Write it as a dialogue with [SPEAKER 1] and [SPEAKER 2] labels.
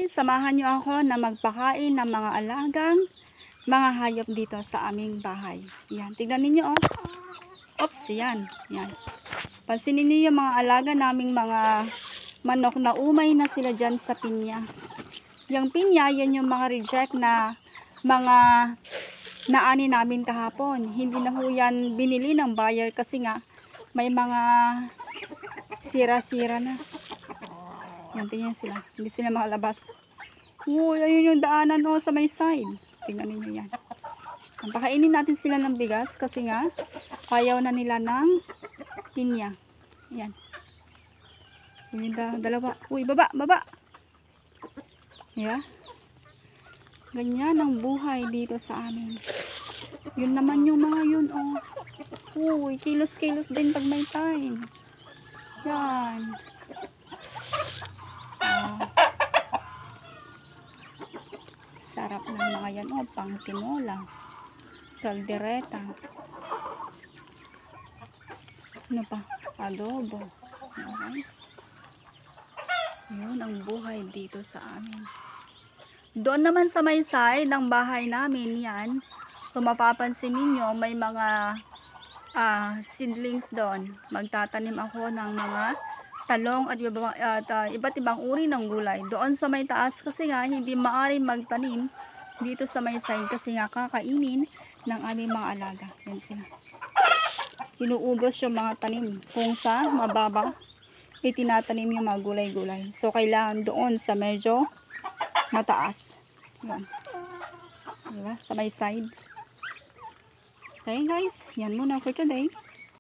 [SPEAKER 1] Samahan niyo ako na magpakain ng mga alagang mga hayop dito sa aming bahay. Yan, tignan ninyo oh. Oops, yan. Yan. Pansinin niyo yung mga alaga naming mga manok na umay na sila dyan sa pinya. Yung pinya, yan yung mga reject na mga naani namin kahapon. Hindi na ho yan binili ng buyer kasi nga may mga sira-sira na. Yan, tingnan sila. Hindi sila makalabas. Uy, ayun yung daanan o sa may side. Tingnan niyo yan. Pakainin natin sila ng bigas kasi nga ayaw na nila ng pinya. Yan. Yung dalawa. Uy, baba, baba. Yeah. Ganyan ang buhay dito sa amin. Yun naman yung mga yun, oh. Uy, kilos-kilos din pag may time. Yan. Sarap ng mga yan, oh, pang tinola, kaldereta, ano pa, adobo, guys. Yun ang buhay dito sa amin. Doon naman sa may side ng bahay namin, yan, kung mapapansin ninyo, may mga seedlings doon. Magtatanim ako ng mga talong at iba't ibang uri ng gulay. Doon sa may taas kasi nga hindi maaaring magtanim dito sa may side kasi nga kakainin ng aming mga alaga. Yan sila. Inuubos yung mga tanim. Kung sa mababa, itinatanim yung mga gulay-gulay. So kailangan doon sa medyo mataas. Yan. Diba? Sa may side. Okay guys, yan muna for today.